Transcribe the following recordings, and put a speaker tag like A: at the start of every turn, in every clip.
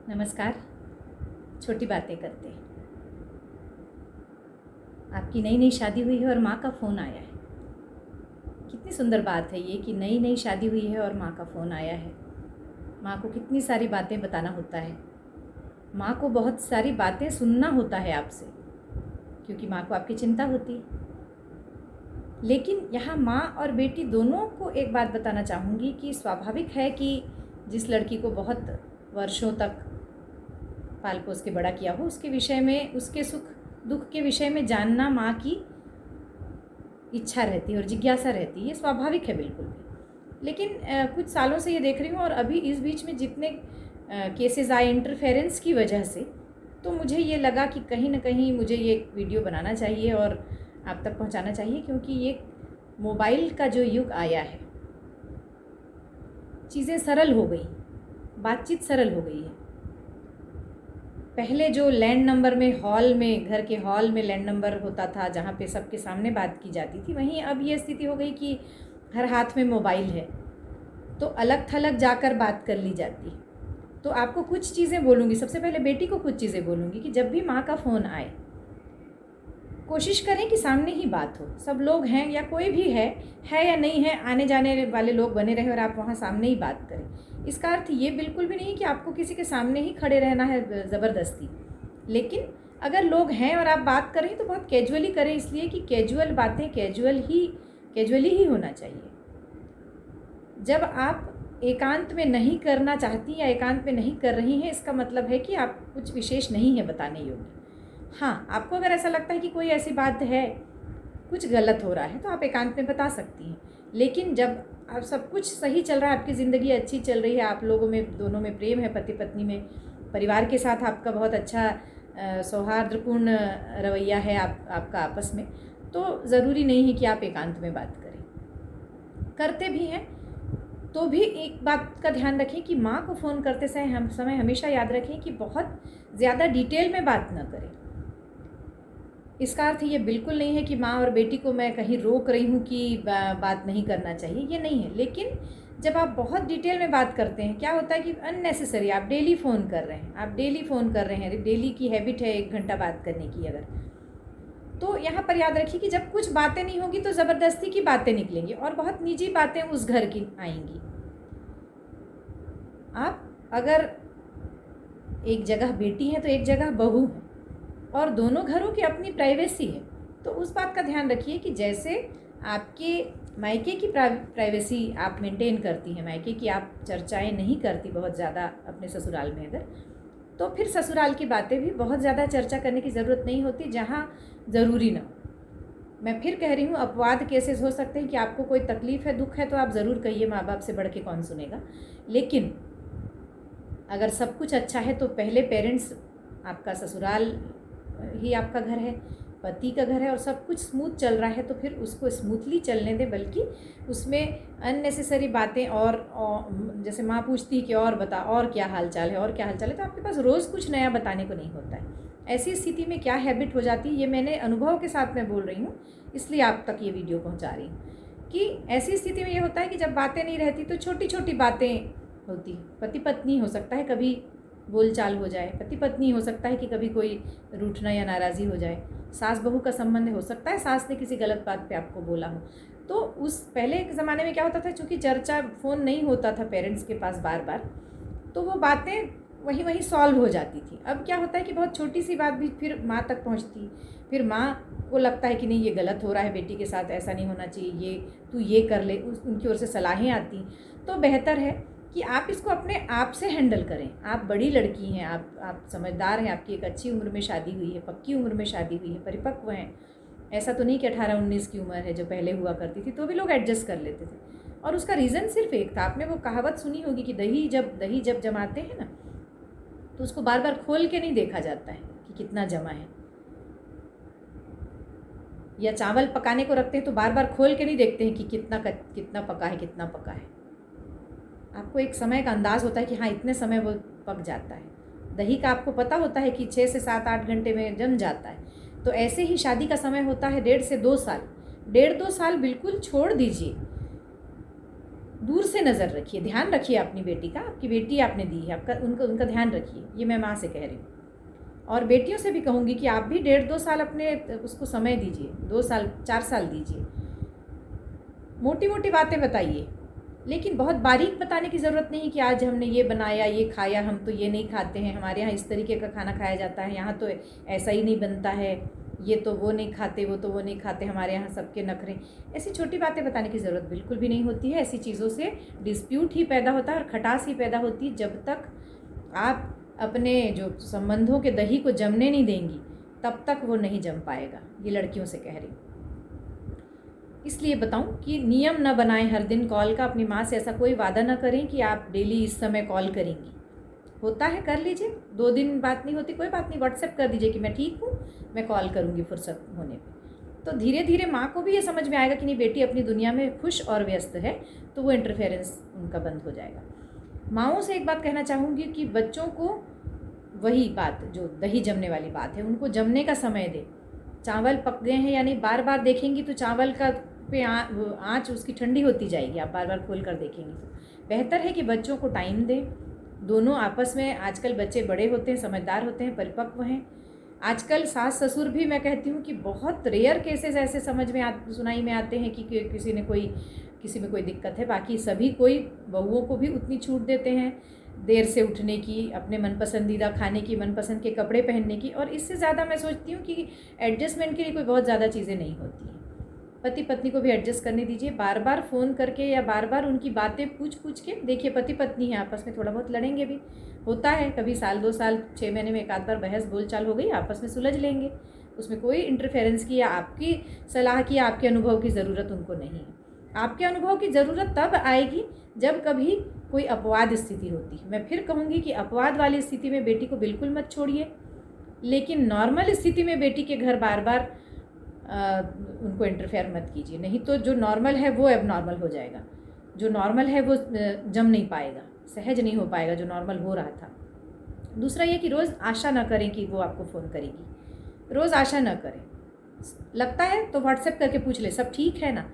A: नमस्कार। छोटी बातें करते हैं। आपकी नई नई शादी हुई है और माँ का फ़ोन आया है। कितनी सुंदर बात है ये कि नई नई शादी हुई है और माँ का फ़ोन आया है। माँ को कितनी सारी बातें बताना होता है। माँ को बहुत सारी बातें सुनना होता है आपसे, क्योंकि माँ को आपकी चिंता होती है। लेकिन यहाँ माँ और बेटी दोनों को एक बात बताना चाहूँगी कि स्वाभाविक है कि जिस लड़की को बहुत वर्षों तक पाल पोस के बड़ा किया हो, उसके विषय में, उसके सुख दुख के विषय में जानना माँ की इच्छा रहती है और जिज्ञासा रहती है। ये स्वाभाविक है बिल्कुल भी। लेकिन कुछ सालों से ये देख रही हूँ और अभी इस बीच में जितने केसेस आए इंटरफेरेंस की वजह से, तो मुझे ये लगा कि कहीं ना कहीं मुझे ये वीडियो बनाना चाहिए और आप तक पहुँचाना चाहिए, क्योंकि ये मोबाइल का जो युग आया है, चीज़ें सरल हो गई, बातचीत सरल हो गई है। पहले जो लैंड नंबर में हॉल में, घर के हॉल में लैंड नंबर होता था जहाँ पे सबके सामने बात की जाती थी, वहीं अब ये स्थिति हो गई कि हर हाथ में मोबाइल है, तो अलग थलग जाकर बात कर ली जाती है। तो आपको कुछ चीज़ें बोलूँगी। सबसे पहले बेटी को कुछ चीज़ें बोलूँगी कि जब भी माँ का फ़ोन आए, कोशिश करें कि सामने ही बात हो। सब लोग हैं या कोई भी है या नहीं है, आने जाने वाले लोग बने रहे और आप वहाँ सामने ही बात करें। इसका अर्थ ये बिल्कुल भी नहीं कि आपको किसी के सामने ही खड़े रहना है ज़बरदस्ती। लेकिन अगर लोग हैं और आप बात करें तो बहुत कैजुअली करें, इसलिए कि कैजुअल बातें कैजुअली ही होना चाहिए। जब आप एकांत में नहीं करना चाहती या एकांत में नहीं कर रही हैं, इसका मतलब है कि आप कुछ विशेष नहीं है बताने योग्य। हाँ, आपको अगर ऐसा लगता है कि कोई ऐसी बात है, कुछ गलत हो रहा है, तो आप एकांत में बता सकती हैं। लेकिन जब आप सब कुछ सही चल रहा है, आपकी ज़िंदगी अच्छी चल रही है, आप लोगों में दोनों में प्रेम है, पति पत्नी में, परिवार के साथ आपका बहुत अच्छा सौहार्दपूर्ण रवैया है आपका आपस में, तो ज़रूरी नहीं है कि आप एकांत में बात करें। करते भी हैं तो भी एक बात का ध्यान रखें कि माँ को फ़ोन करते समय हमेशा याद रखें कि बहुत ज़्यादा डिटेल में बात न करें। इसका अर्थ ये बिल्कुल नहीं है कि माँ और बेटी को मैं कहीं रोक रही हूँ कि बात नहीं करना चाहिए, ये नहीं है। लेकिन जब आप बहुत डिटेल में बात करते हैं, क्या होता है कि अननेसेसरी आप डेली फ़ोन कर रहे हैं, डेली की हैबिट है 1 घंटा बात करने की अगर, तो यहाँ पर याद रखिए कि जब कुछ बातें नहीं होगी तो ज़बरदस्ती की बातें निकलेंगी और बहुत निजी बातें उस घर की आएंगी। आप अगर एक जगह बेटी हैं तो एक जगह बहू है, और दोनों घरों की अपनी प्राइवेसी है, तो उस बात का ध्यान रखिए कि जैसे आपके मायके की प्राइवेसी आप मेंटेन करती हैं, मायके की आप चर्चाएं नहीं करती बहुत ज़्यादा अपने ससुराल में अगर, तो फिर ससुराल की बातें भी बहुत ज़्यादा चर्चा करने की ज़रूरत नहीं होती जहाँ ज़रूरी ना हो। मैं फिर कह रही हूँ, अपवाद केसेस हो सकते हैं कि आपको कोई तकलीफ़ है, दुख है, तो आप ज़रूर कहिए, माँ बाप से बढ़ के कौन सुनेगा। लेकिन अगर सब कुछ अच्छा है तो पहले पेरेंट्स, आपका ससुराल ही आपका घर है, पति का घर है, और सब कुछ स्मूथ चल रहा है तो फिर उसको स्मूथली चलने दें। बल्कि उसमें अननेसेसरी बातें और जैसे माँ पूछती है कि और बता, और क्या हाल चाल है, और क्या हाल चाल है, तो आपके पास रोज़ कुछ नया बताने को नहीं होता है। ऐसी स्थिति में क्या हैबिट हो जाती है, ये मैंने अनुभव के साथ मैं बोल रही हूँ, इसलिए आप तक ये वीडियो पहुँचा रही हूँ कि ऐसी स्थिति में ये होता है कि जब बातें नहीं रहती तो छोटी छोटी बातें होती। पति पत्नी हो सकता है कभी बोलचाल हो जाए, पति पत्नी हो सकता है कि कभी कोई रूठना या नाराज़ी हो जाए, सास बहू का संबंध हो सकता है सास ने किसी गलत बात पे आपको बोला हो। तो उस पहले के ज़माने में क्या होता था, चूँकि चर्चा फ़ोन नहीं होता था पेरेंट्स के पास बार बार, तो वो बातें वहीं वहीं सॉल्व हो जाती थी। अब क्या होता है कि बहुत छोटी सी बात भी फिर माँ तक पहुँचती, फिर माँ को लगता है कि नहीं ये गलत हो रहा है, बेटी के साथ ऐसा नहीं होना चाहिए, ये तू ये कर ले, उनकी ओर से सलाहें आती। तो बेहतर है कि आप इसको अपने आप से हैंडल करें। आप बड़ी लड़की हैं, आप समझदार हैं, आपकी एक अच्छी उम्र में शादी हुई है, पक्की उम्र में शादी हुई है, परिपक्व हैं। ऐसा तो नहीं कि 18-19 की उम्र है जो पहले हुआ करती थी, तो भी लोग एडजस्ट कर लेते थे। और उसका रीज़न सिर्फ एक था, आपने वो कहावत सुनी होगी कि दही जब जमाते हैं ना, तो उसको बार बार खोल के नहीं देखा जाता है कि कितना जमा है, या चावल पकाने को रखते हैं तो बार बार खोल के नहीं देखते हैं कि कितना पका है, कितना पका है। आपको एक समय का अंदाज़ होता है कि हाँ इतने समय वो पक जाता है। दही का आपको पता होता है कि 6 से 7-8 घंटे में जम जाता है। तो ऐसे ही शादी का समय होता है 1.5 से 2 साल। 1.5-2 साल बिल्कुल छोड़ दीजिए। दूर से नज़र रखिए, ध्यान रखिए अपनी बेटी का। आपकी बेटी आपने दी है, आपका उनका ध्यान रखिए। ये मैं माँ से कह रही हूँ। और बेटियों से भी कहूँगी कि आप भी 1.5-2 साल अपने उसको समय दीजिए, 2 साल 4 साल दीजिए। मोटी मोटी बातें बताइए, लेकिन बहुत बारीक बताने की ज़रूरत नहीं कि आज हमने ये बनाया, ये खाया, हम तो ये नहीं खाते हैं, हमारे यहाँ इस तरीके का खाना खाया जाता है, यहाँ तो ऐसा ही नहीं बनता है, ये तो वो नहीं खाते, वो तो वो नहीं खाते, हमारे यहाँ सबके नखरे। ऐसी छोटी बातें बताने की ज़रूरत बिल्कुल भी नहीं होती है। ऐसी चीज़ों से डिस्प्यूट ही पैदा होता है और खटास ही पैदा होती है। जब तक आप अपने जो संबंधों के दही को जमने नहीं देंगी, तब तक वो नहीं जम पाएगा। ये लड़कियों से कह रही हूँ। इसलिए बताऊं कि नियम न बनाएं हर दिन कॉल का। अपनी माँ से ऐसा कोई वादा ना करें कि आप डेली इस समय कॉल करेंगी। होता है कर लीजिए, 2 दिन बात नहीं होती कोई बात नहीं, व्हाट्सएप कर दीजिए कि मैं ठीक हूँ, मैं कॉल करूँगी फुर्सत होने पे। तो धीरे धीरे माँ को भी ये समझ में आएगा कि नहीं, बेटी अपनी दुनिया में खुश और व्यस्त है, तो वो इंटरफेरेंस उनका बंद हो जाएगा। माँओं से एक बात कहना चाहूँगी कि बच्चों को वही बात जो दही जमने वाली बात है, उनको जमने का समय दे। चावल पक गए हैं या नहीं बार बार देखेंगी तो चावल का पे आँच उसकी ठंडी होती जाएगी। आप बार बार खोल कर देखेंगी तो बेहतर है कि बच्चों को टाइम दें। दोनों आपस में, आजकल बच्चे बड़े होते हैं, समझदार होते हैं, परिपक्व हैं। आजकल सास ससुर भी, मैं कहती हूँ कि बहुत रेयर केसेस ऐसे सुनाई में आते हैं कि किसी में कोई दिक्कत है। बाकी सभी कोई बहुओं को भी उतनी छूट देते हैं, देर से उठने की, अपने मन पसंदीदा खाने की, मनपसंद के कपड़े पहनने की। और इससे ज़्यादा मैं सोचती हूँ कि एडजस्टमेंट के लिए कोई बहुत ज़्यादा चीज़ें नहीं होती हैं। पति पत्नी को भी एडजस्ट करने दीजिए। बार बार फ़ोन करके या बार बार उनकी बातें पूछ के देखिए। पति पत्नी हैं, आपस में थोड़ा बहुत लड़ेंगे भी, होता है कभी, साल 2 साल 6 महीने में एक आध बार बहस बोलचाल हो गई, आपस में सुलझ लेंगे। उसमें कोई इंटरफेरेंस की या आपकी सलाह की या आपके अनुभव की ज़रूरत उनको नहीं है। आपके अनुभव की ज़रूरत तब आएगी जब कभी कोई अपवाद स्थिति होती है। मैं फिर कहूँगी कि अपवाद वाली स्थिति में बेटी को बिल्कुल मत छोड़िए, लेकिन नॉर्मल स्थिति में बेटी के घर बार बार उनको इंटरफेयर मत कीजिए। नहीं तो जो नॉर्मल है वो अब नॉर्मल हो जाएगा, जो नॉर्मल है वो जम नहीं पाएगा, सहज नहीं हो पाएगा जो नॉर्मल हो रहा था। दूसरा ये कि रोज़ आशा ना करें कि वो आपको फ़ोन करेगी। रोज़ आशा ना करें। लगता है तो व्हाट्सएप करके पूछ ले, सब ठीक है ना।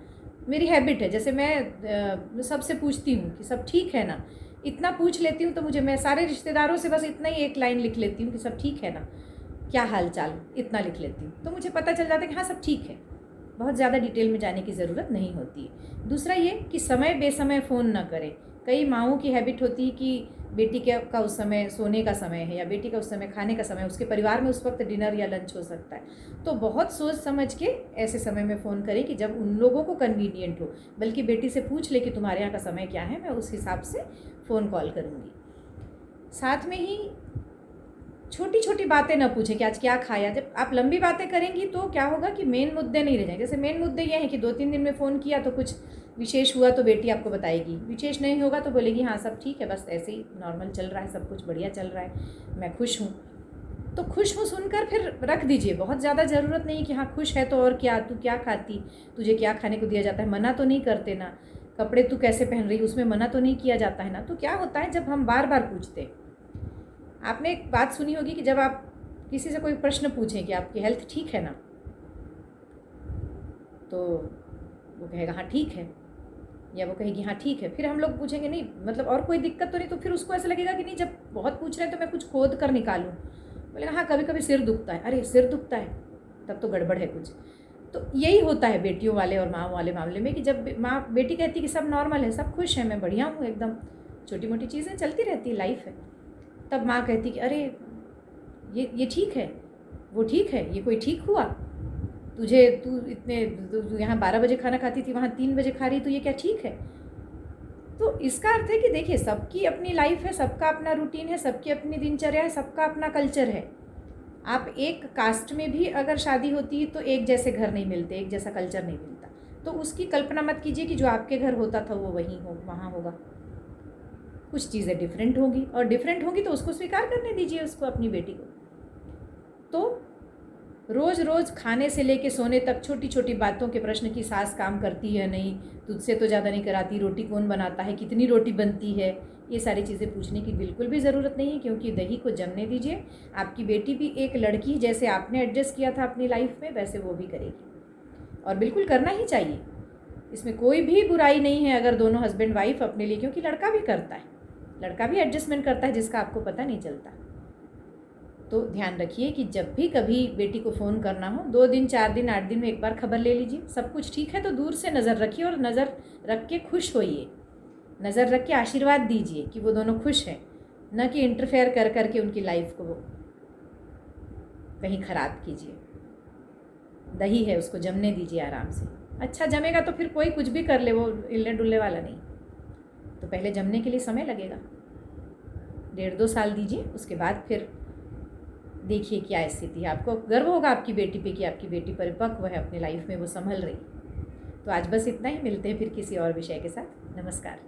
A: मेरी हैबिट है, जैसे मैं सबसे पूछती हूँ कि सब ठीक है ना। इतना पूछ लेती हूँ तो मैं सारे रिश्तेदारों से बस इतना ही एक लाइन लिख लेती हूँ कि सब ठीक है ना, क्या हाल चाल, इतना लिख लेती हूँ, तो मुझे पता चल जाता है कि हाँ सब ठीक है। बहुत ज़्यादा डिटेल में जाने की ज़रूरत नहीं होती है। दूसरा ये कि समय बेसमय फ़ोन ना करें। कई माँओं की हैबिट होती है कि बेटी का उस समय सोने का समय है या बेटी का उस समय खाने का समय है, उसके परिवार में उस वक्त डिनर या लंच हो सकता है, तो बहुत सोच समझ के ऐसे समय में फ़ोन करें कि जब उन लोगों को कन्वीनियंट हो। बल्कि बेटी से पूछ ले कि तुम्हारे यहाँ का समय क्या है, मैं उस हिसाब से फ़ोन कॉल करूँगी। साथ में ही छोटी छोटी बातें ना पूछें कि आज क्या खाया। जब आप लंबी बातें करेंगी तो क्या होगा कि मेन मुद्दे नहीं रह जाएंगे। जैसे मेन मुद्दे ये हैं कि 2-3 दिन में फ़ोन किया तो कुछ विशेष हुआ तो बेटी आपको बताएगी, विशेष नहीं होगा तो बोलेगी हाँ सब ठीक है, बस ऐसे ही नॉर्मल चल रहा है, सब कुछ बढ़िया चल रहा है, मैं खुश हूँ। तो खुश हूँ सुनकर फिर रख दीजिए। बहुत ज़्यादा ज़रूरत नहीं कि हाँ खुश है तो और क्या, तू क्या खाती, तुझे क्या खाने को दिया जाता है, मना तो नहीं करते ना, कपड़े तू कैसे पहन रही, उसमें मना तो नहीं किया जाता है ना। तो क्या होता है जब हम बार बार पूछते, आपने एक बात सुनी होगी कि जब आप किसी से कोई प्रश्न पूछें कि आपकी हेल्थ ठीक है ना, तो वो कहेगा हाँ ठीक है, या वो कहेगी हाँ ठीक है। फिर हम लोग पूछेंगे नहीं मतलब और कोई दिक्कत तो नहीं, तो फिर उसको ऐसा लगेगा कि नहीं जब बहुत पूछ रहे हैं तो मैं कुछ खोद कर निकालूं। बोलेगा हाँ कभी कभी सिर दुखता है। अरे सिर दुखता है, तब तो गड़बड़ है कुछ। तो यही होता है बेटियों वाले और माँ वाले मामले में कि जब बेटी कहती है कि सब नॉर्मल है, सब खुश है, मैं बढ़िया हूँ एकदम, छोटी मोटी चीज़ें चलती रहती है, लाइफ है, तब माँ कहती कि अरे ये ठीक है, वो ठीक है, ये कोई ठीक हुआ, तू यहाँ 12 बजे खाना खाती थी, वहाँ 3 बजे खा रही, तो ये क्या ठीक है। तो इसका अर्थ है कि देखिए सबकी अपनी लाइफ है, सबका अपना रूटीन है, सबकी अपनी दिनचर्या है, सबका अपना कल्चर है। आप एक कास्ट में भी अगर शादी होती है तो एक जैसे घर नहीं मिलते, एक जैसा कल्चर नहीं मिलता। तो उसकी कल्पना मत कीजिए कि जो आपके घर होता था वो वहीं हो, वहाँ होगा। कुछ चीज़ें डिफरेंट होंगी, और डिफरेंट होंगी तो उसको स्वीकार करने दीजिए उसको, अपनी बेटी को। तो रोज़ रोज़ खाने से लेके सोने तक छोटी छोटी बातों के प्रश्न की सास काम करती है नहीं, तुझसे तो ज़्यादा नहीं कराती, रोटी कौन बनाता है, कितनी रोटी बनती है, ये सारी चीज़ें पूछने की बिल्कुल भी ज़रूरत नहीं है, क्योंकि दही को जमने दीजिए। आपकी बेटी भी एक लड़की, जैसे आपने एडजस्ट किया था अपनी लाइफ में, वैसे वो भी करेगी, और बिल्कुल करना ही चाहिए। इसमें कोई भी बुराई नहीं है अगर दोनों हस्बैंड वाइफ अपने लिए, क्योंकि लड़का भी करता है, लड़का भी एडजस्टमेंट करता है जिसका आपको पता नहीं चलता। तो ध्यान रखिए कि जब भी कभी बेटी को फ़ोन करना हो, 2 दिन 4 दिन 8 दिन में एक बार खबर ले लीजिए। सब कुछ ठीक है तो दूर से नज़र रखिए और नज़र रख के खुश होइए, नज़र रख के आशीर्वाद दीजिए कि वो दोनों खुश हैं, न कि इंटरफेयर कर करके उनकी लाइफ को कहीं ख़राब कीजिए। दही है उसको जमने दीजिए आराम से, अच्छा जमेगा तो फिर कोई कुछ भी कर ले, वो हिलने डुलने वाला नहीं। तो पहले जमने के लिए समय लगेगा, 1.5-2 साल दीजिए, उसके बाद फिर देखिए क्या स्थिति है। आपको गर्व होगा आपकी बेटी पे कि आपकी बेटी परिपक्व है, अपनी लाइफ में वो संभल रही। तो आज बस इतना ही, मिलते हैं फिर किसी और विषय के साथ। नमस्कार।